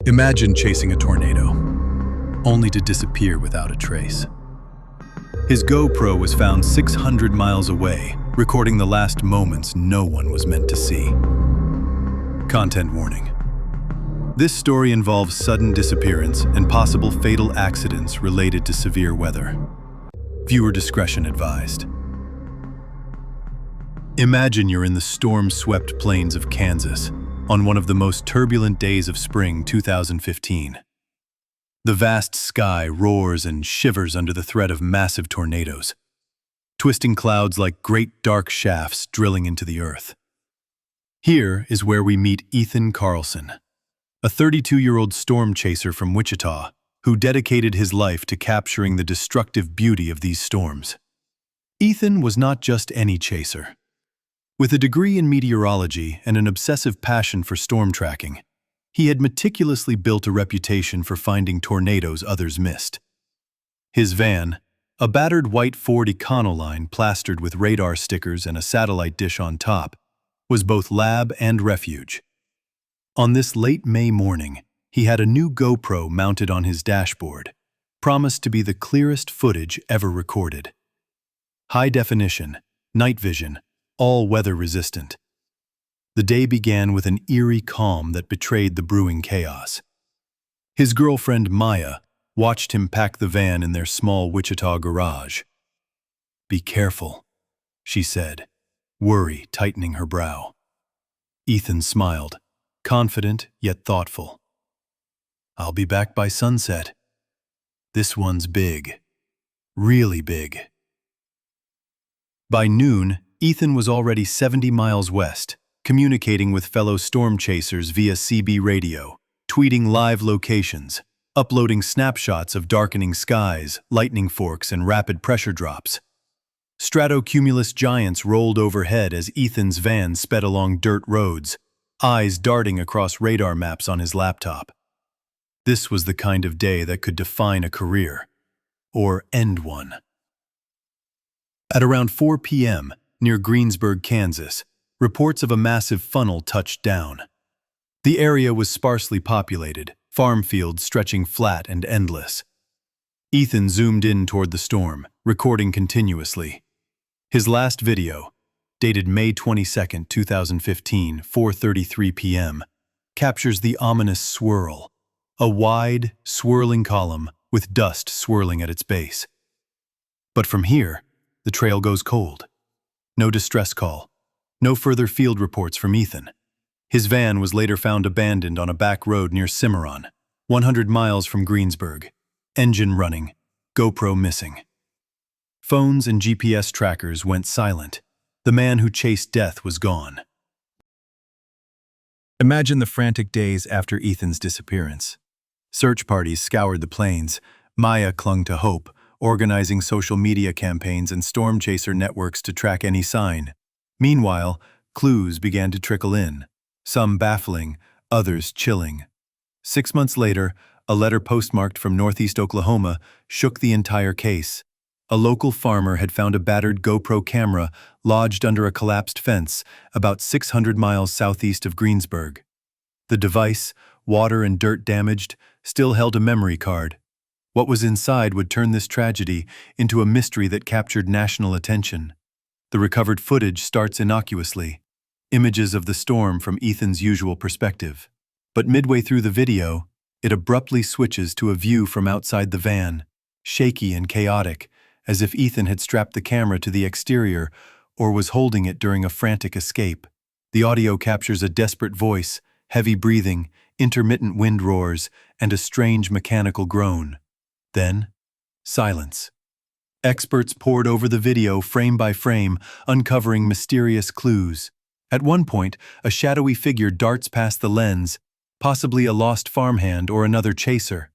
Imagine chasing a tornado, only to disappear without a trace. His GoPro was found 600 miles away, recording the last moments no one was meant to see. Content warning. This story involves sudden disappearance and possible fatal accidents related to severe weather. Viewer discretion advised. Imagine you're in the storm-swept plains of Kansas on one of the most turbulent days of spring 2015. The vast sky roars and shivers under the threat of massive tornadoes, twisting clouds like great dark shafts drilling into the earth. Here is where we meet Ethan Carlson, a 32-year-old storm chaser from Wichita who dedicated his life to capturing the destructive beauty of these storms. Ethan was not just any chaser. With a degree in meteorology and an obsessive passion for storm tracking, he had meticulously built a reputation for finding tornadoes others missed. His van, a battered white Ford Econoline plastered with radar stickers and a satellite dish on top, was both lab and refuge. On this late May morning, he had a new GoPro mounted on his dashboard, promised to be the clearest footage ever recorded. High definition, night vision, all weather-resistant. The day began with an eerie calm that betrayed the brewing chaos. His girlfriend, Maya, watched him pack the van in their small Wichita garage. "Be careful," she said, worry tightening her brow. Ethan smiled, confident yet thoughtful. "I'll be back by sunset. This one's big. Really big." By noon, Ethan was already 70 miles west, communicating with fellow storm chasers via CB radio, tweeting live locations, uploading snapshots of darkening skies, lightning forks, and rapid pressure drops. Stratocumulus giants rolled overhead as Ethan's van sped along dirt roads, eyes darting across radar maps on his laptop. This was the kind of day that could define a career, or end one. At around 4 p.m., near Greensburg, Kansas, reports of a massive funnel touched down. The area was sparsely populated, farm fields stretching flat and endless. Ethan zoomed in toward the storm, recording continuously. His last video, dated May 22, 2015, 4:33 p.m., captures the ominous swirl, a wide, swirling column with dust swirling at its base. But from here, the trail goes cold. No distress call. No further field reports from Ethan. His van was later found abandoned on a back road near Cimarron, 100 miles from Greensburg. Engine running, GoPro missing. Phones and GPS trackers went silent. The man who chased death was gone. Imagine the frantic days after Ethan's disappearance. Search parties scoured the plains. Maya clung to hope, organizing social media campaigns and storm chaser networks to track any sign. Meanwhile, clues began to trickle in, some baffling, others chilling. 6 months later, a letter postmarked from northeast Oklahoma shook the entire case. A local farmer had found a battered GoPro camera lodged under a collapsed fence about 600 miles southeast of Greensburg. The device, water and dirt damaged, still held a memory card. What was inside would turn this tragedy into a mystery that captured national attention. The recovered footage starts innocuously, images of the storm from Ethan's usual perspective. But midway through the video, it abruptly switches to a view from outside the van, shaky and chaotic, as if Ethan had strapped the camera to the exterior or was holding it during a frantic escape. The audio captures a desperate voice, heavy breathing, intermittent wind roars, and a strange mechanical groan. Then, silence. Experts pored over the video frame by frame, uncovering mysterious clues. At one point, a shadowy figure darts past the lens, possibly a lost farmhand or another chaser.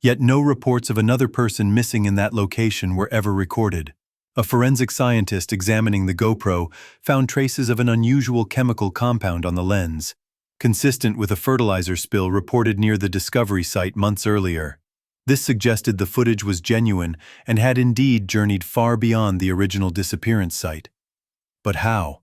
Yet no reports of another person missing in that location were ever recorded. A forensic scientist examining the GoPro found traces of an unusual chemical compound on the lens, consistent with a fertilizer spill reported near the discovery site months earlier. This suggested the footage was genuine and had indeed journeyed far beyond the original disappearance site. But how?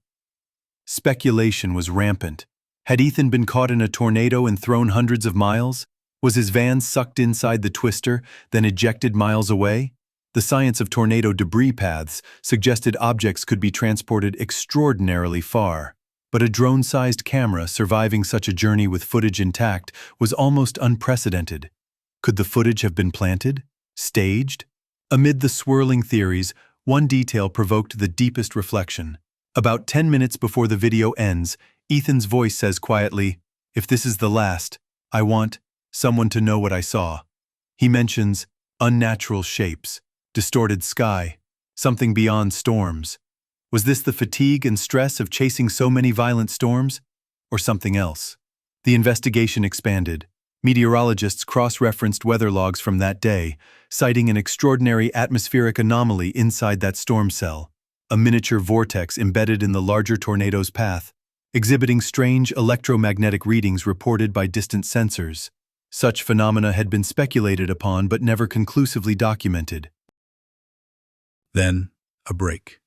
Speculation was rampant. Had Ethan been caught in a tornado and thrown hundreds of miles? Was his van sucked inside the twister, then ejected miles away? The science of tornado debris paths suggested objects could be transported extraordinarily far. But a drone-sized camera surviving such a journey with footage intact was almost unprecedented. Could the footage have been planted? Staged? Amid the swirling theories, one detail provoked the deepest reflection. About 10 minutes before the video ends, Ethan's voice says quietly, "If this is the last, I want someone to know what I saw." He mentions unnatural shapes, distorted sky, something beyond storms. Was this the fatigue and stress of chasing so many violent storms, or something else? The investigation expanded. Meteorologists cross-referenced weather logs from that day, citing an extraordinary atmospheric anomaly inside that storm cell, a miniature vortex embedded in the larger tornado's path, exhibiting strange electromagnetic readings reported by distant sensors. Such phenomena had been speculated upon but never conclusively documented. Then, a break.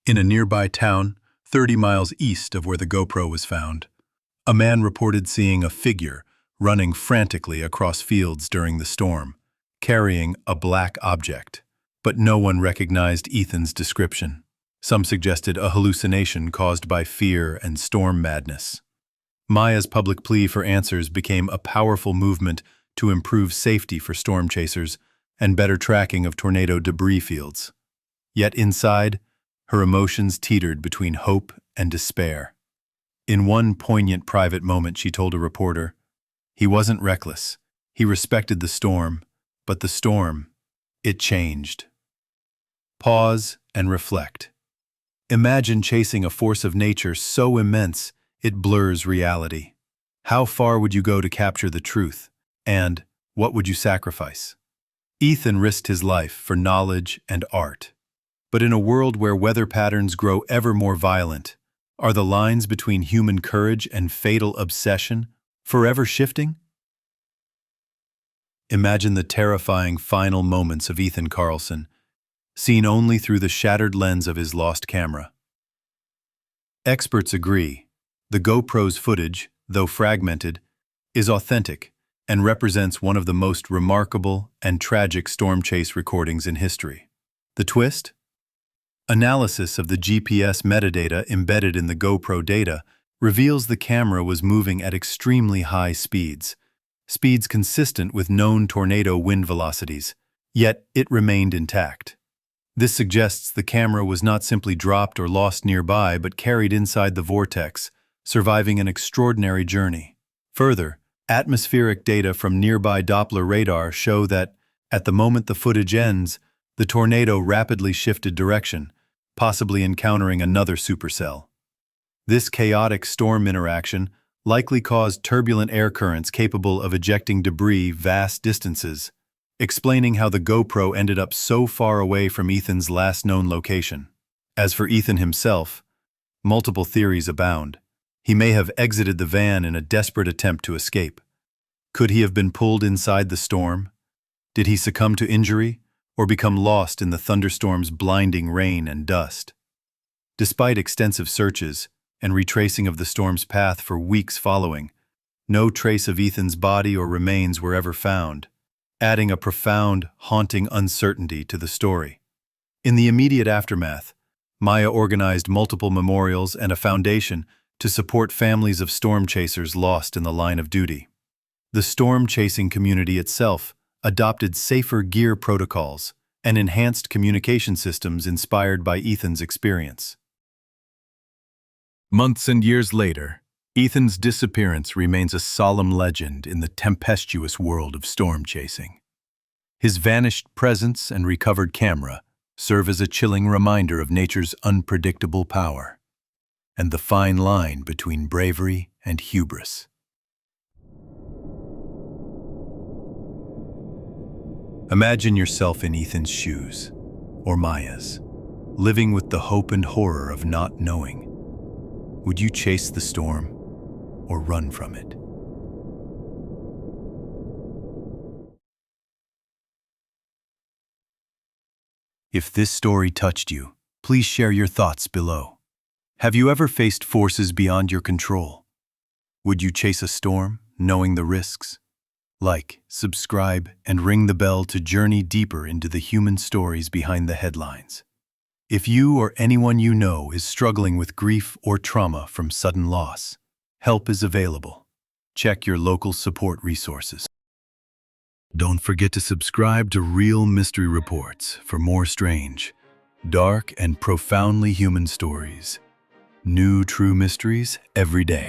In a nearby town, 30 miles east of where the GoPro was found, a man reported seeing a figure running frantically across fields during the storm, carrying a black object. But no one recognized Ethan's description. Some suggested a hallucination caused by fear and storm madness. Maya's public plea for answers became a powerful movement to improve safety for storm chasers and better tracking of tornado debris fields. Yet inside, her emotions teetered between hope and despair. In one poignant private moment, she told a reporter, "He wasn't reckless. He respected the storm, but the storm, it changed." Pause and reflect. Imagine chasing a force of nature so immense it blurs reality. How far would you go to capture the truth? And what would you sacrifice? Ethan risked his life for knowledge and art. But in a world where weather patterns grow ever more violent, are the lines between human courage and fatal obsession forever shifting? Imagine the terrifying final moments of Ethan Carlson, seen only through the shattered lens of his lost camera. Experts agree, the GoPro's footage, though fragmented, is authentic and represents one of the most remarkable and tragic storm chase recordings in history. The twist? Analysis of the GPS metadata embedded in the GoPro data reveals the camera was moving at extremely high speeds consistent with known tornado wind velocities, yet it remained intact. This suggests the camera was not simply dropped or lost nearby, but carried inside the vortex, surviving an extraordinary journey. Further, atmospheric data from nearby Doppler radar show that, at the moment the footage ends, the tornado rapidly shifted direction, possibly encountering another supercell. This chaotic storm interaction likely caused turbulent air currents capable of ejecting debris vast distances, explaining how the GoPro ended up so far away from Ethan's last known location. As for Ethan himself, multiple theories abound. He may have exited the van in a desperate attempt to escape. Could he have been pulled inside the storm? Did he succumb to injury, or become lost in the thunderstorm's blinding rain and dust? Despite extensive searches and retracing of the storm's path for weeks following, no trace of Ethan's body or remains were ever found, adding a profound, haunting uncertainty to the story. In the immediate aftermath, Maya organized multiple memorials and a foundation to support families of storm chasers lost in the line of duty. The storm chasing community itself adopted safer gear protocols and enhanced communication systems inspired by Ethan's experience. Months and years later, Ethan's disappearance remains a solemn legend in the tempestuous world of storm chasing. His vanished presence and recovered camera serve as a chilling reminder of nature's unpredictable power and the fine line between bravery and hubris. Imagine yourself in Ethan's shoes, or Maya's, living with the hope and horror of not knowing. Would you chase the storm or run from it? If this story touched you, please share your thoughts below. Have you ever faced forces beyond your control? Would you chase a storm, knowing the risks? Like, subscribe, and ring the bell to journey deeper into the human stories behind the headlines. If you or anyone you know is struggling with grief or trauma from sudden loss, help is available. Check your local support resources. Don't forget to subscribe to Real Mystery Reports for more strange, dark, and profoundly human stories. New true mysteries every day.